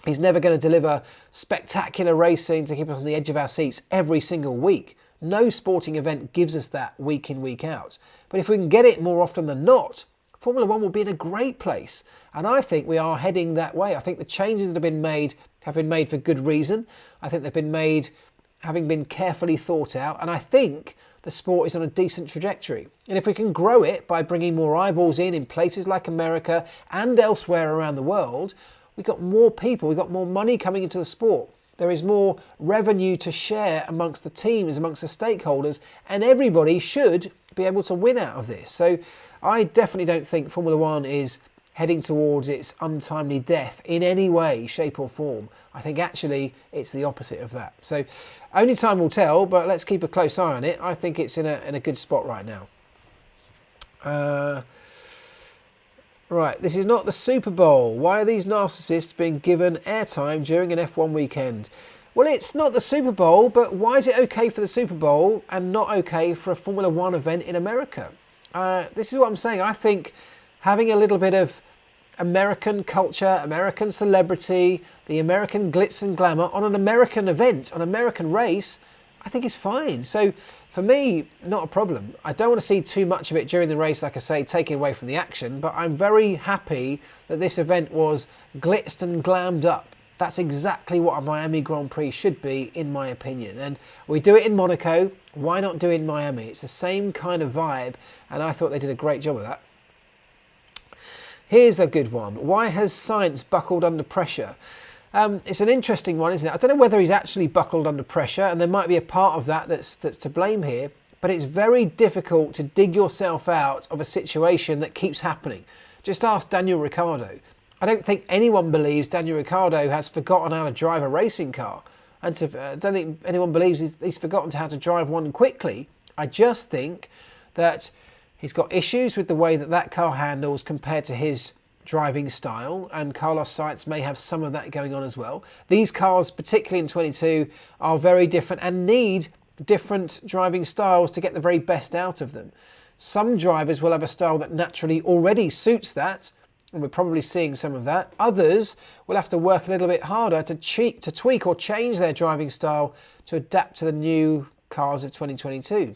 is never going to deliver spectacular racing to keep us on the edge of our seats every single week. No sporting event gives us that week in, week out. But if we can get it more often than not, Formula One will be in a great place. And I think we are heading that way. I think the changes that have been made for good reason. I think they've been made having been carefully thought out. And I think the sport is on a decent trajectory. And if we can grow it by bringing more eyeballs in places like America and elsewhere around the world, we've got more people, we've got more money coming into the sport. There is more revenue to share amongst the teams, amongst the stakeholders, and everybody should be able to win out of this. So I definitely don't think Formula One is heading towards its untimely death in any way, shape or form. I think actually it's the opposite of that. So only time will tell, but let's keep a close eye on it. I think it's in a good spot right now. Right, this is not the Super Bowl. Why are these narcissists being given airtime during an F1 weekend? Well, it's not the Super Bowl, but why is it okay for the Super Bowl and not okay for a Formula One event in America? This is what I'm saying. I think having a little bit of American culture, American celebrity, the American glitz and glamour on an American event, on an American race, I think is fine. So for me, not a problem. I don't want to see too much of it during the race, like I say, taking away from the action, but I'm very happy that this event was glitzed and glammed up. That's exactly what a Miami Grand Prix should be, in my opinion. And we do it in Monaco. Why not do it in Miami? It's the same kind of vibe, and I thought they did a great job of that. Here's a good one. Why has Sainz buckled under pressure? It's an interesting one, isn't it? I don't know whether he's actually buckled under pressure, and there might be a part of that that's to blame here, but it's very difficult to dig yourself out of a situation that keeps happening. Just ask Daniel Ricciardo. I don't think anyone believes Daniel Ricciardo has forgotten how to drive a racing car. And I don't think anyone believes he's forgotten how to drive one quickly. I just think that he's got issues with the way that car handles compared to his driving style, and Carlos Sainz may have some of that going on as well. These cars, particularly in 22, are very different and need different driving styles to get the very best out of them. Some drivers will have a style that naturally already suits that, and we're probably seeing some of that. Others will have to work a little bit harder to tweak or change their driving style to adapt to the new cars of 2022.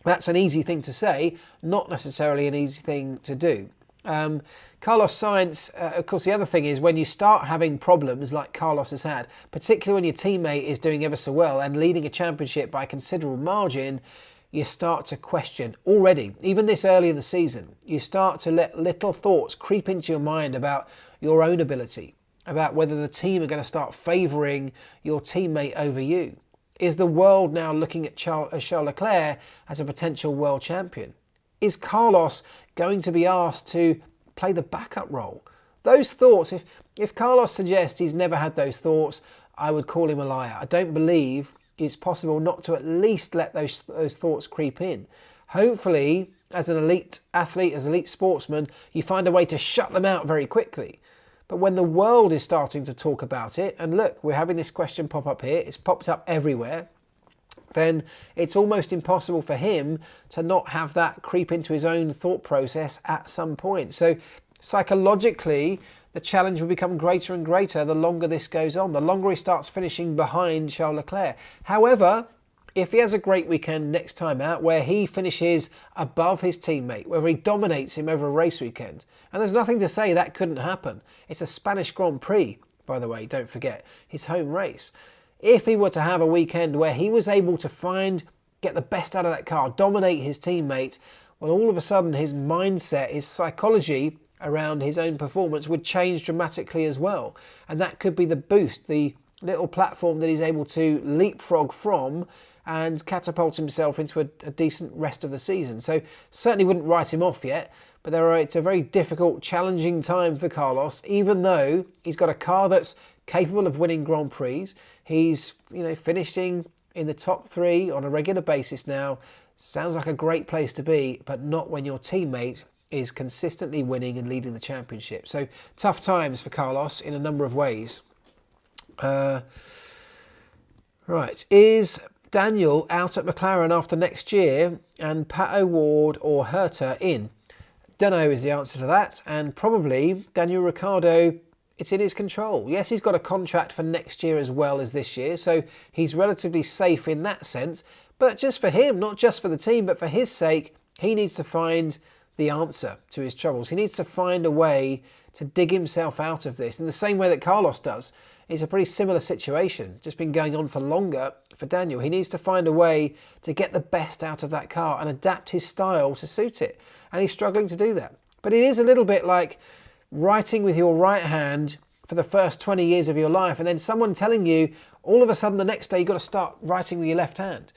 That's an easy thing to say, not necessarily an easy thing to do. Carlos Sainz, of course, the other thing is when you start having problems like Carlos has had, particularly when your teammate is doing ever so well and leading a championship by a considerable margin, you start to question already, even this early in the season, you start to let little thoughts creep into your mind about your own ability, about whether the team are going to start favouring your teammate over you. Is the world now looking at Charles Leclerc as a potential world champion? Is Carlos going to be asked to play the backup role? Those thoughts, if Carlos suggests he's never had those thoughts, I would call him a liar. I don't believe it's possible not to at least let those thoughts creep in. Hopefully, as an elite athlete, as an elite sportsman, you find a way to shut them out very quickly. But when the world is starting to talk about it, and look, we're having this question pop up here, it's popped up everywhere, then it's almost impossible for him to not have that creep into his own thought process at some point. So psychologically, the challenge will become greater and greater the longer this goes on, the longer he starts finishing behind Charles Leclerc. However, if he has a great weekend next time out where he finishes above his teammate, whether he dominates him over a race weekend, and there's nothing to say that couldn't happen. It's a Spanish Grand Prix, by the way, don't forget, his home race. If he were to have a weekend where he was able to get the best out of that car, dominate his teammate, well, all of a sudden his mindset, his psychology around his own performance would change dramatically as well. And that could be the boost, the little platform that he's able to leapfrog from and catapult himself into a decent rest of the season. So certainly wouldn't write him off yet, but it's a very difficult, challenging time for Carlos, even though he's got a car that's capable of winning Grand Prix. He's finishing in the top 3 on a regular basis now. Sounds like a great place to be, but not when your teammate is consistently winning and leading the championship. So tough times for Carlos in a number of ways. Right, is Daniel out at McLaren after next year and Pato Ward or Herta in? Dunno is the answer to that, and probably Daniel Ricciardo, it's in his control. Yes, he's got a contract for next year as well as this year, so he's relatively safe in that sense, but just for him, not just for the team, but for his sake, he needs to find the answer to his troubles. He needs to find a way to dig himself out of this in the same way that Carlos does. It's a pretty similar situation, just been going on for longer for Daniel. He needs to find a way to get the best out of that car and adapt his style to suit it. And he's struggling to do that. But it is a little bit like writing with your right hand for the first 20 years of your life and then someone telling you all of a sudden the next day you've got to start writing with your left hand.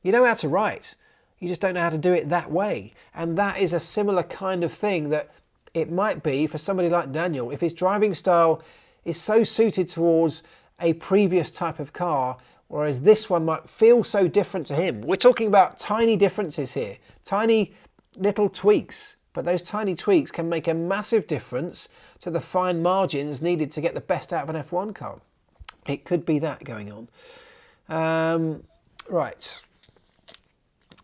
You know how to write, you just don't know how to do it that way. And that is a similar kind of thing that it might be for somebody like Daniel. If his driving style is so suited towards a previous type of car, whereas this one might feel so different to him. We're talking about tiny differences here, tiny little tweaks, but those tiny tweaks can make a massive difference to the fine margins needed to get the best out of an F1 car. It could be that going on. Right.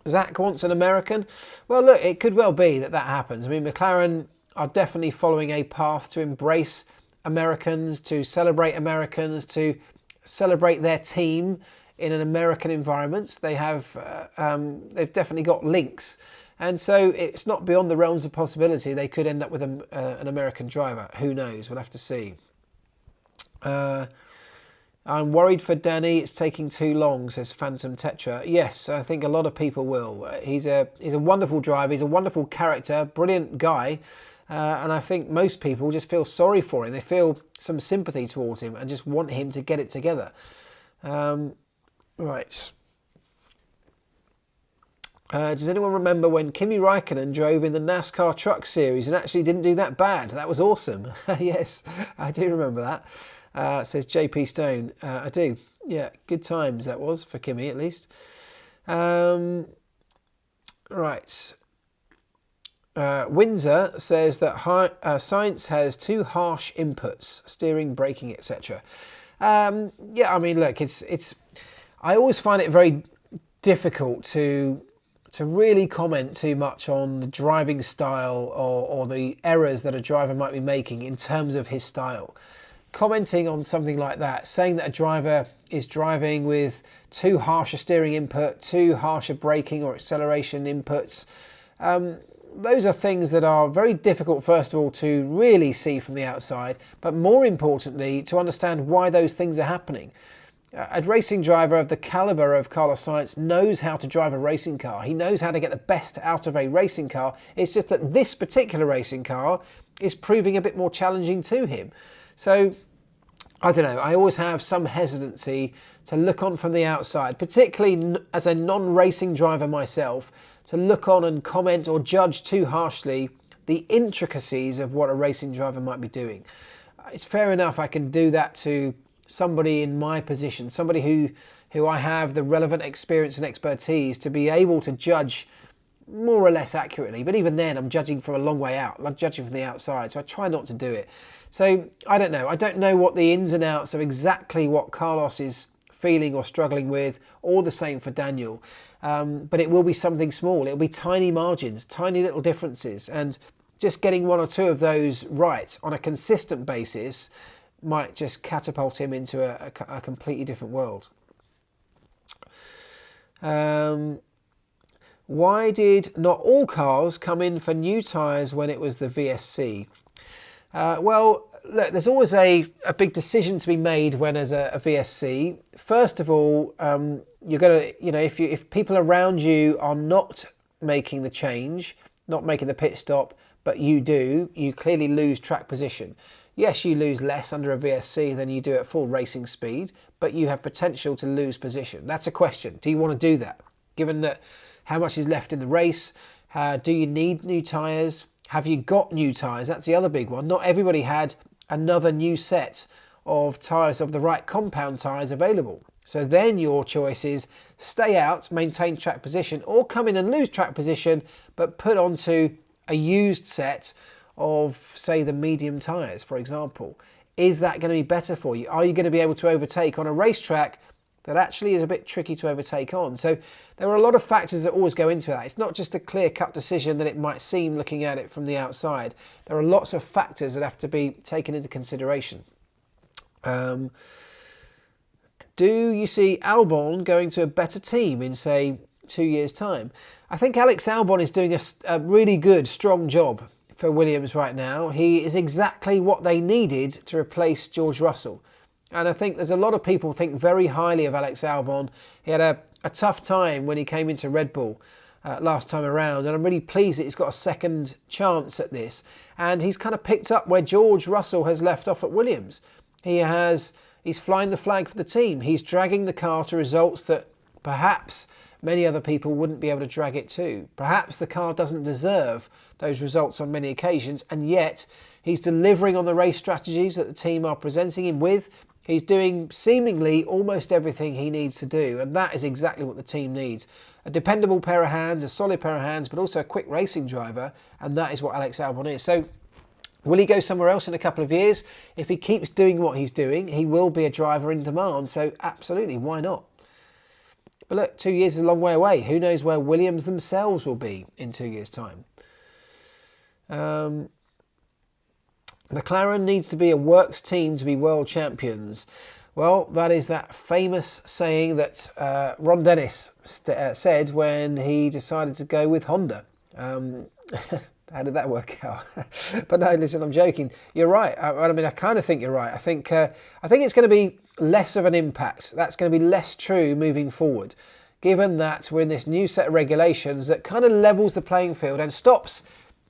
Zach wants an American. Well, look, it could well be that happens. I mean, McLaren are definitely following a path to embrace Americans, to celebrate Americans, to celebrate their team in an American environment. They've definitely got links, and so it's not beyond the realms of possibility they could end up with an American driver. Who knows? We'll have to see. I'm worried for Danny. It's taking too long, says Phantom Tetra. Yes, I think a lot of people will. He's a wonderful driver. He's a wonderful character, brilliant guy. And I think most people just feel sorry for him. They feel some sympathy towards him and just want him to get it together. Right. Does anyone remember when Kimi Raikkonen drove in the NASCAR Truck Series and actually didn't do that bad? That was awesome. Yes, I do remember that. Says JP Stone. I do. Yeah, good times that was for Kimi at least. Right. Windsor says that Sainz has too harsh inputs, steering, braking, etc. Yeah, I mean, look, it's. I always find it very difficult to really comment too much on the driving style or the errors that a driver might be making in terms of his style. Commenting on something like that, saying that a driver is driving with too harsh a steering input, too harsh a braking or acceleration inputs. Those are things that are very difficult, first of all, to really see from the outside, but more importantly, to understand why those things are happening. A racing driver of the calibre of Carlos Sainz knows how to drive a racing car. He knows how to get the best out of a racing car. It's just that this particular racing car is proving a bit more challenging to him. So, I don't know, I always have some hesitancy to look on from the outside, particularly as a non-racing driver myself, to look on and comment or judge too harshly the intricacies of what a racing driver might be doing. It's fair enough I can do that to somebody in my position, somebody who who I have the relevant experience and expertise to be able to judge more or less accurately. But even then, I'm judging from a long way out. I'm judging from the outside, so I try not to do it. So I don't know. I don't know what the ins and outs of exactly what Carlos is feeling or struggling with, or the same for Daniel. But it will be something small. It'll be tiny margins, tiny little differences. And just getting one or two of those right on a consistent basis might just catapult him into a completely different world. Why did not all cars come in for new tyres when it was the VSC? Well, look, there's always a big decision to be made when there's a VSC. First of all, you're going to, if people around you are not making the change, not making the pit stop, but you do, you clearly lose track position. Yes, you lose less under a VSC than you do at full racing speed, but you have potential to lose position. That's a question. Do you want to do that? Given that how much is left in the race, do you need new tyres? Have you got new tyres? That's the other big one. Not everybody had another new set of tyres of the right compound tyres available. So then your choice is stay out, maintain track position, or come in and lose track position, but put onto a used set of, say, the medium tyres, for example. Is that going to be better for you? Are you going to be able to overtake on a racetrack that actually is a bit tricky to overtake on? So there are a lot of factors that always go into that. It's not just a clear-cut decision that it might seem looking at it from the outside. There are lots of factors that have to be taken into consideration. Do you see Albon going to a better team in, say, 2 years' time? I think Alex Albon is doing a really good, strong job for Williams right now. He is exactly what they needed to replace George Russell. And I think there's a lot of people think very highly of Alex Albon. He had a tough time when he came into Red Bull last time around, and I'm really pleased that he's got a second chance at this. And he's kind of picked up where George Russell has left off at Williams. He's flying the flag for the team. He's dragging the car to results that perhaps many other people wouldn't be able to drag it to. Perhaps the car doesn't deserve those results on many occasions, and yet he's delivering on the race strategies that the team are presenting him with. He's doing seemingly almost everything he needs to do, and that is exactly what the team needs. A dependable pair of hands, a solid pair of hands, but also a quick racing driver, and that is what Alex Albon is. So will he go somewhere else in a couple of years? If he keeps doing what he's doing, he will be a driver in demand, so absolutely, why not? But look, 2 years is a long way away. Who knows where Williams themselves will be in 2 years' time? McLaren needs to be a works team to be world champions. Well, that is that famous saying that Ron Dennis said when he decided to go with Honda. How did that work out? But no, listen, I'm joking. You're right. I kind of think you're right. I think it's going to be less of an impact. That's going to be less true moving forward, given that we're in this new set of regulations that kind of levels the playing field and stops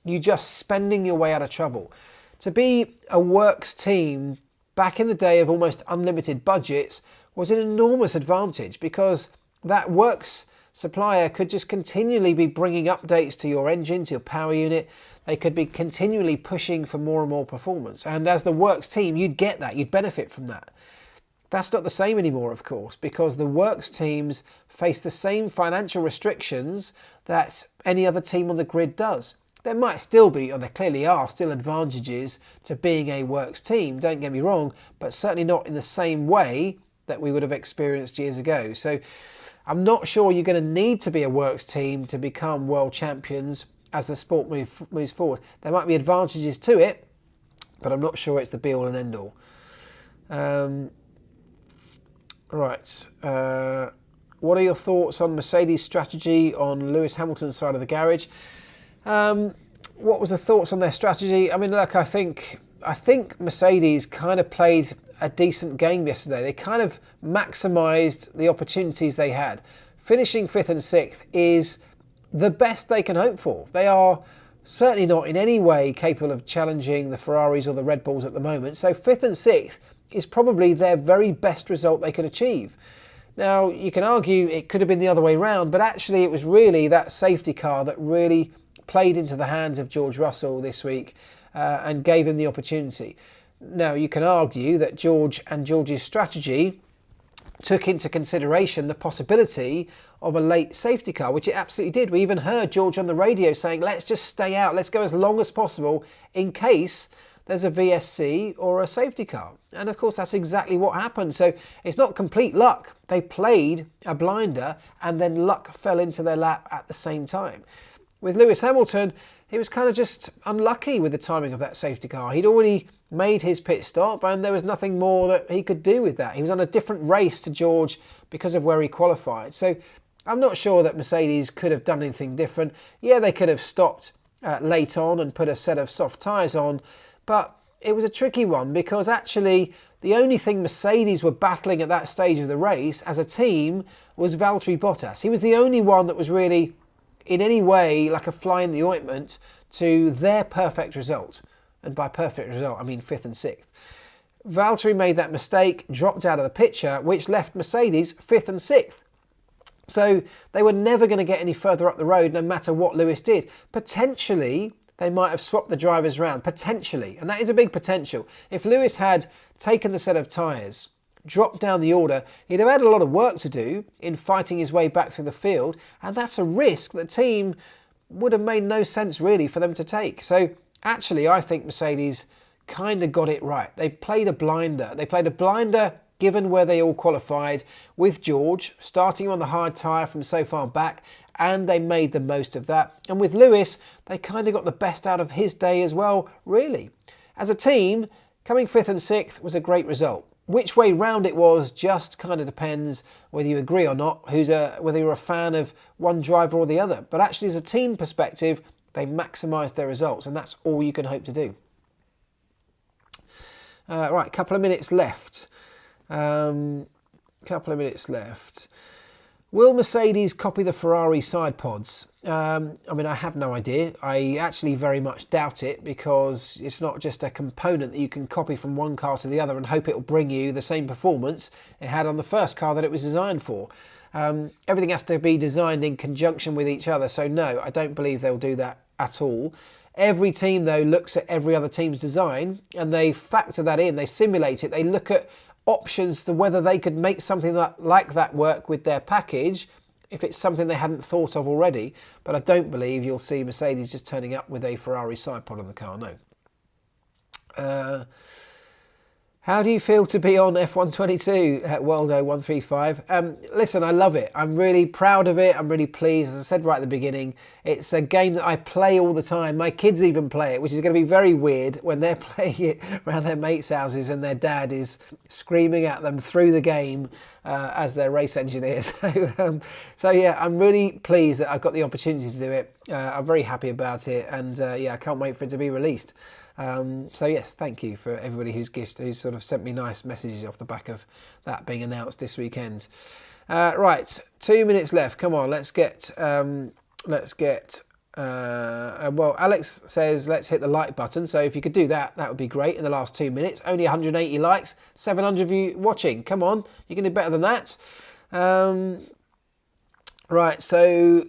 you just spending your way out of trouble. To be a works team back in the day of almost unlimited budgets was an enormous advantage, because that works supplier could just continually be bringing updates to your engine, to your power unit. They could be continually pushing for more and more performance. And as the works team, you'd get that, you'd benefit from that. That's not the same anymore, of course, because the works teams face the same financial restrictions that any other team on the grid does. There might still be, or there clearly are, still advantages to being a works team, don't get me wrong, but certainly not in the same way that we would have experienced years ago. So I'm not sure you're going to need to be a works team to become world champions as the sport moves forward. There might be advantages to it, but I'm not sure it's the be-all and end-all. Right. What are your thoughts on Mercedes' strategy on Lewis Hamilton's side of the garage? What was the thoughts on their strategy? I mean, look, I think Mercedes kind of played a decent game yesterday. They kind of maximised the opportunities they had. Finishing 5th and 6th is the best they can hope for. They are certainly not in any way capable of challenging the Ferraris or the Red Bulls at the moment. So 5th and 6th is probably their very best result they could achieve. Now, you can argue it could have been the other way round, but actually it was really that safety car that really played into the hands of George Russell this week and gave him the opportunity. Now, you can argue that George and George's strategy took into consideration the possibility of a late safety car, which it absolutely did. We even heard George on the radio saying, let's just stay out, let's go as long as possible in case there's a VSC or a safety car. And of course, that's exactly what happened. So it's not complete luck. They played a blinder and then luck fell into their lap at the same time. With Lewis Hamilton, he was kind of just unlucky with the timing of that safety car. He'd already made his pit stop and there was nothing more that he could do with that. He was on a different race to George because of where he qualified. So I'm not sure that Mercedes could have done anything different. Yeah, they could have stopped late on and put a set of soft tyres on, but it was a tricky one because actually the only thing Mercedes were battling at that stage of the race as a team was Valtteri Bottas. He was the only one that was really in any way like a fly in the ointment to their perfect result. And by perfect result, I mean 5th and 6th. Valtteri made that mistake, dropped out of the picture, which left Mercedes 5th and 6th. So they were never going to get any further up the road no matter what Lewis did. Potentially, they might have swapped the drivers around. Potentially. And that is a big potential. If Lewis had taken the set of tyres, dropped down the order, he'd have had a lot of work to do in fighting his way back through the field. And that's a risk the team would have made no sense really for them to take. So actually, I think Mercedes kind of got it right. They played a blinder. They played a blinder given where they all qualified with George, starting on the hard tyre from so far back, and they made the most of that. And with Lewis, they kind of got the best out of his day as well, really. As a team, coming 5th and 6th was a great result. Which way round it was just kind of depends whether you agree or not, whether you're a fan of one driver or the other. But actually, as a team perspective, they maximised their results, and that's all you can hope to do. Right, a couple of minutes left. Will Mercedes copy the Ferrari side pods? I mean, I have no idea. I actually very much doubt it because it's not just a component that you can copy from one car to the other and hope it will bring you the same performance it had on the first car that it was designed for. Everything has to be designed in conjunction with each other. So no, I don't believe they'll do that at all. Every team, though, looks at every other team's design and they factor that in. They simulate it. They look at options to whether they could make something like that work with their package if it's something they hadn't thought of already. But I don't believe you'll see Mercedes just turning up with a Ferrari side pod on the car, no. How do you feel to be on F122 at Worldo 135? Listen, I love it. I'm really proud of it. I'm really pleased. As I said right at the beginning, it's a game that I play all the time. My kids even play it, which is going to be very weird when they're playing it around their mates' houses and their dad is screaming at them through the game as their race engineer. So yeah, I'm really pleased that I've got the opportunity to do it. I'm very happy about it, and yeah, I can't wait for it to be released. So yes, thank you for everybody who's sort of sent me nice messages off the back of that being announced this weekend. Right, 2 minutes left. Come on, let's get. Well, Alex says let's hit the like button. So if you could do that, that would be great. In the last 2 minutes, only 180 likes, 700 of you watching. Come on, you can do better than that. Right, so.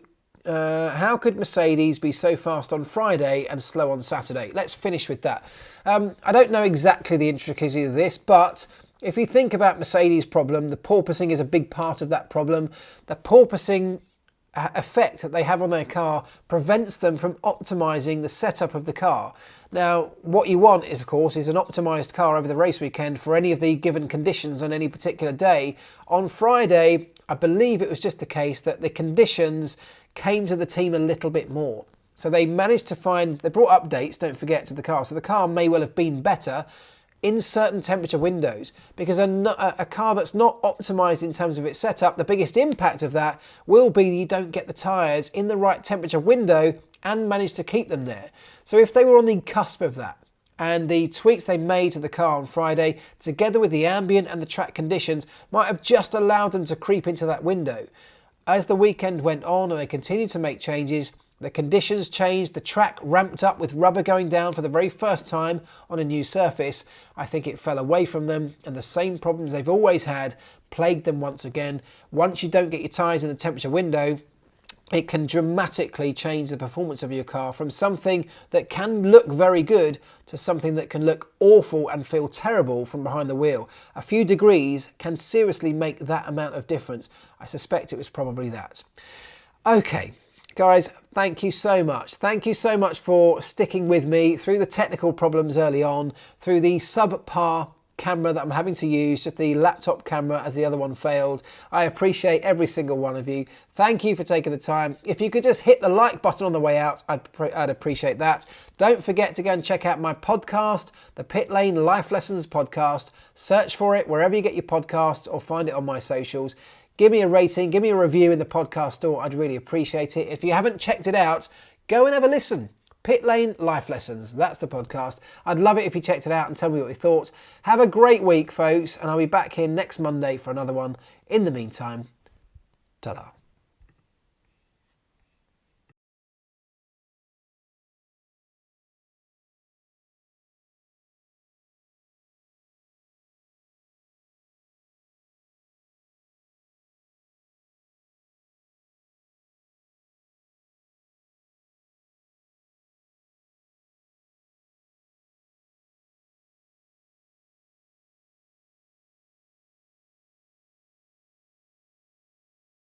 How could Mercedes be so fast on Friday and slow on Saturday? Let's finish with that. I don't know exactly the intricacies of this, but if you think about Mercedes' problem, the porpoising is a big part of that problem. The porpoising effect that they have on their car prevents them from optimising the setup of the car. Now, what you want is, of course, is an optimised car over the race weekend for any of the given conditions on any particular day. On Friday, I believe it was just the case that the conditions came to the team a little bit more. So they managed to they brought updates, don't forget, to the car. So the car may well have been better in certain temperature windows, because a car that's not optimised in terms of its setup, the biggest impact of that will be you don't get the tyres in the right temperature window and manage to keep them there. So if they were on the cusp of that, and the tweaks they made to the car on Friday, together with the ambient and the track conditions, might have just allowed them to creep into that window. As the weekend went on and they continued to make changes, the conditions changed, the track ramped up with rubber going down for the very first time on a new surface. I think it fell away from them, and the same problems they've always had plagued them once again. Once you don't get your tyres in the temperature window, it can dramatically change the performance of your car from something that can look very good to something that can look awful and feel terrible from behind the wheel. A few degrees can seriously make that amount of difference. I suspect it was probably that. Okay, guys, thank you so much. Thank you so much for sticking with me through the technical problems early on, through the subpar camera that I'm having to use, just the laptop camera as the other one failed. I appreciate every single one of you. Thank you for taking the time. If you could just hit the like button on the way out, I'd appreciate that. Don't forget to go and check out my podcast, the Pit Lane Life Lessons podcast. Search for it wherever you get your podcasts or find it on my socials. Give me a rating, give me a review in the podcast store. I'd really appreciate it. If you haven't checked it out, go and have a listen. Pit Lane Life Lessons, that's the podcast. I'd love it if you checked it out and tell me what you thought. Have a great week, folks, and I'll be back here next Monday for another one. In the meantime, ta-da.